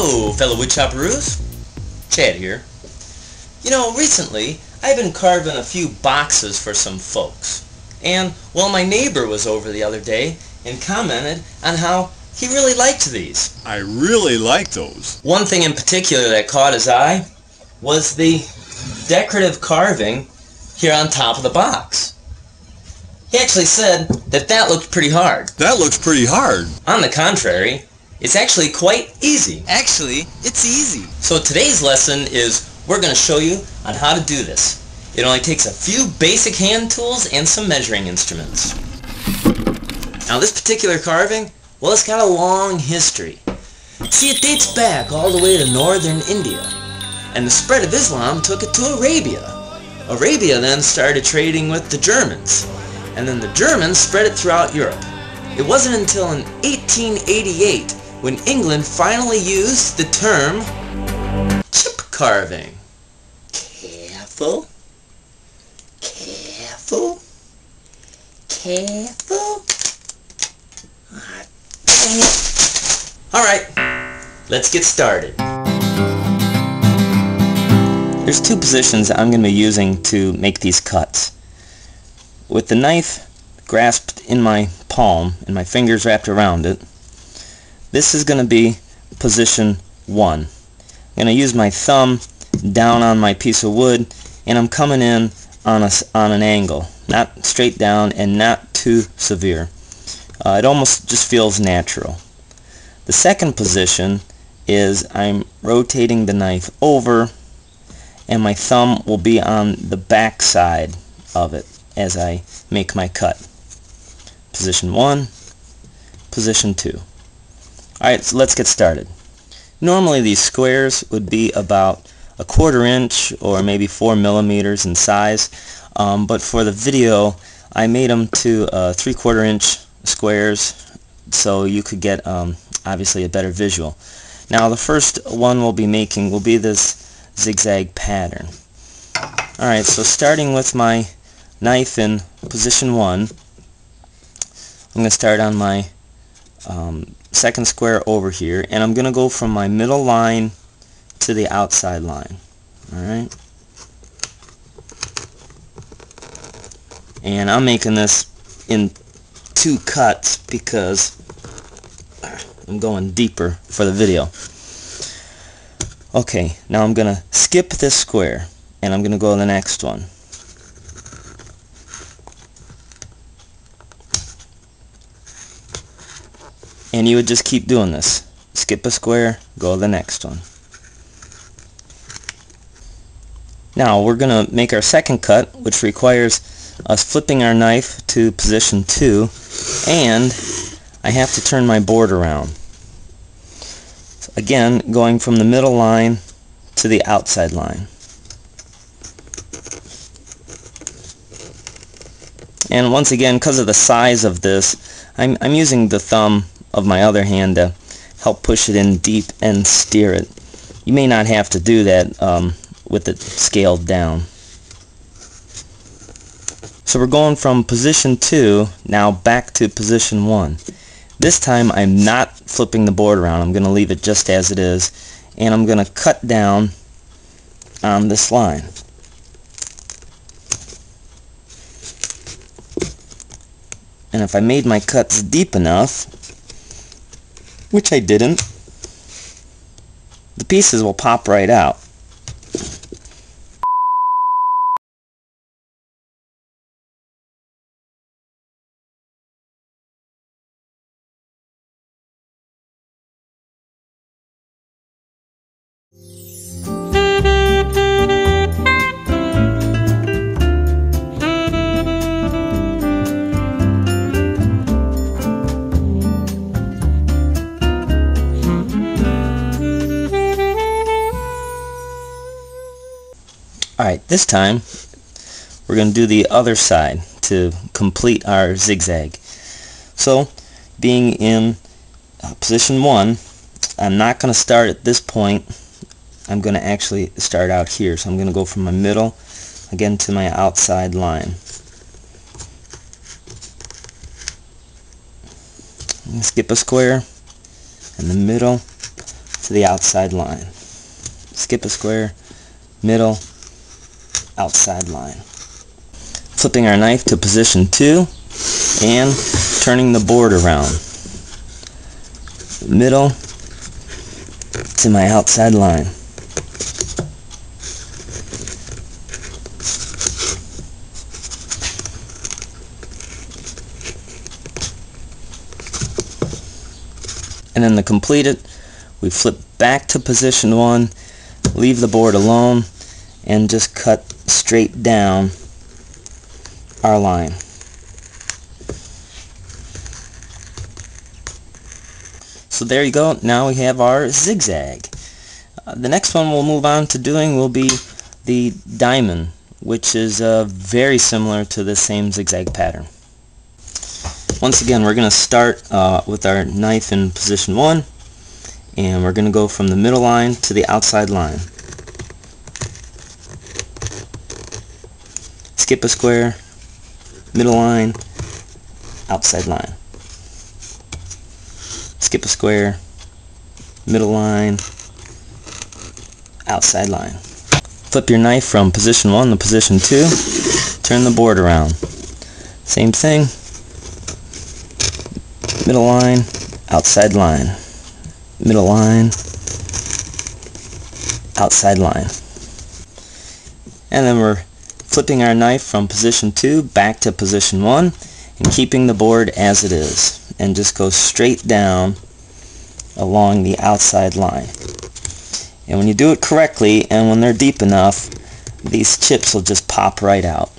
Hello, fellow wood chopperoos. Chad here. You know, recently I've been carving a few boxes for some folks. And, well, my neighbor was over the other day and commented on how he really liked these. I really like those. One thing in particular that caught his eye was the decorative carving here on top of the box. He actually said that that looked pretty hard. That looks pretty hard. On the contrary, it's actually quite easy. Actually, it's easy. So today's lesson is we're going to show you on how to do this. It only takes a few basic hand tools and some measuring instruments. Now this particular carving, well, it's got a long history. See, it dates back all the way to northern India. And the spread of Islam took it to Arabia. Arabia then started trading with the Germans. And then the Germans spread it throughout Europe. It wasn't until in 1888 when England finally used the term chip carving. Careful. Careful. Careful. Alright, let's get started. There's two positions I'm going to be using to make these cuts. With the knife grasped in my palm and my fingers wrapped around it, this is going to be position 1. I'm going to use my thumb down on my piece of wood, and I'm coming in on an angle, not straight down and not too severe. It almost just feels natural. The second position is I'm rotating the knife over, and my thumb will be on the back side of it as I make my cut. Position 1, position 2. Alright, so let's get started. Normally these squares would be about 1/4 inch or maybe 4 millimeters in size, but for the video I made them to 3/4 inch squares so you could get obviously a better visual. Now the first one we'll be making will be this zigzag pattern. Alright, so starting with my knife in position 1, I'm going to start on my second square over here, and I'm going to go from my middle line to the outside line. Alright? And I'm making this in 2 cuts because I'm going deeper for the video. Okay, now I'm going to skip this square and I'm going to go to the next one. And you would just keep doing this. Skip a square, go to the next one. Now we're going to make our second cut, which requires us flipping our knife to position 2, and I have to turn my board around. So again, going from the middle line to the outside line. And once again, because of the size of this, I'm using the thumb of my other hand to help push it in deep and steer it. You may not have to do that with it scaled down. So we're going from position 2 now back to position 1. This time I'm not flipping the board around. I'm going to leave it just as it is, and I'm going to cut down on this line. And if I made my cuts deep enough, which I didn't, the pieces will pop right out. Alright, this time we're going to do the other side to complete our zigzag. So, being in position 1, I'm not going to start at this point. I'm going to actually start out here. So I'm going to go from my middle again to my outside line. Skip a square in the middle, to the outside line. Skip a square, middle, outside line. Flipping our knife to position 2 and turning the board around. Middle to my outside line. And then to complete it, we flip back to position 1, leave the board alone, and just cut straight down our line. So there you go. Now we have our zigzag. The next one we'll move on to doing will be the diamond, which is very similar to the same zigzag pattern. Once again, we're going to start with our knife in position 1, and we're going to go from the middle line to the outside line. Skip a square, middle line, outside line. Skip a square, middle line, outside line. Flip your knife from position 1 to position 2, turn the board around. Same thing, middle line, outside line, middle line, outside line. And then we're flipping our knife from position 2 back to position 1 and keeping the board as it is, and just go straight down along the outside line. And when you do it correctly and when they're deep enough, these chips will just pop right out.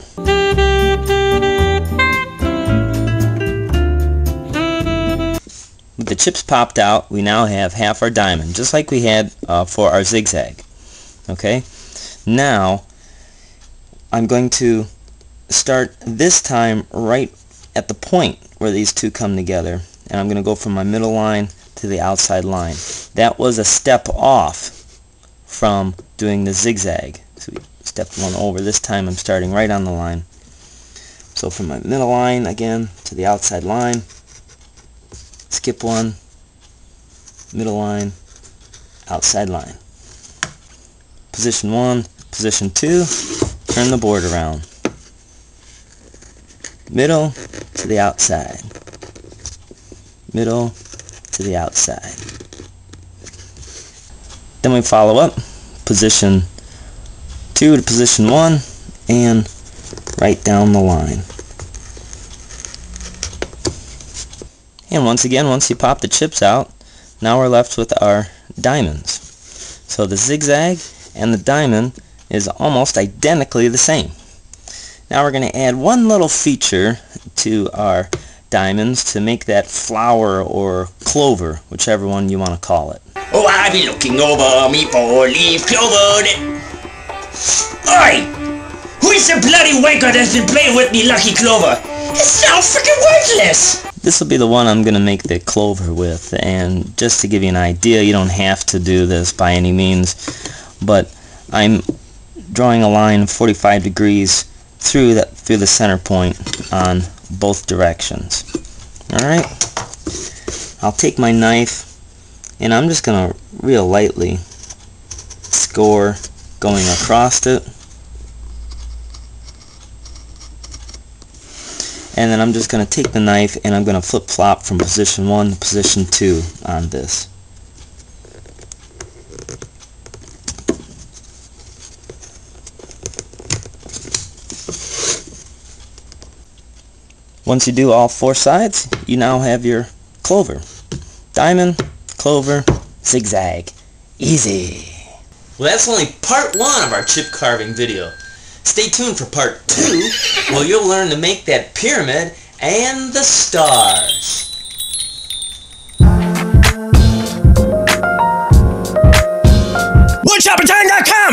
With the chips popped out, we now have half our diamond, just like we had for our zigzag. Okay? Now, I'm going to start this time right at the point where these two come together, and I'm going to go from my middle line to the outside line. That was a step off from doing the zigzag. So we stepped one over. This time I'm starting right on the line. So from my middle line again to the outside line, skip one, middle line, outside line. Position 1, position 2, turn the board around. Middle to the outside. Middle to the outside. Then we follow up, position 2 to position 1, and right down the line. And once again, once you pop the chips out, now we're left with our diamonds. So the zigzag and the diamond is almost identically the same. Now we're going to add one little feature to our diamonds to make that flower or clover, whichever one you want to call it. Oh, I've been looking over me four-leaf clover. Oi! Who is the bloody wanker that's been playing with me lucky clover? It's now freaking worthless! This will be the one I'm going to make the clover with, and just to give you an idea, you don't have to do this by any means, but I'm drawing a line 45 degrees through the center point on both directions. Alright, I'll take my knife and I'm just going to real lightly score going across it, and then I'm just going to take the knife and I'm going to flip-flop from position 1 to position 2 on this. Once you do all 4 sides, you now have your clover. Diamond, clover, zigzag. Easy. Well, that's only part 1 of our chip carving video. Stay tuned for part 2, where you'll learn to make that pyramid and the stars. Woodshoppertime.com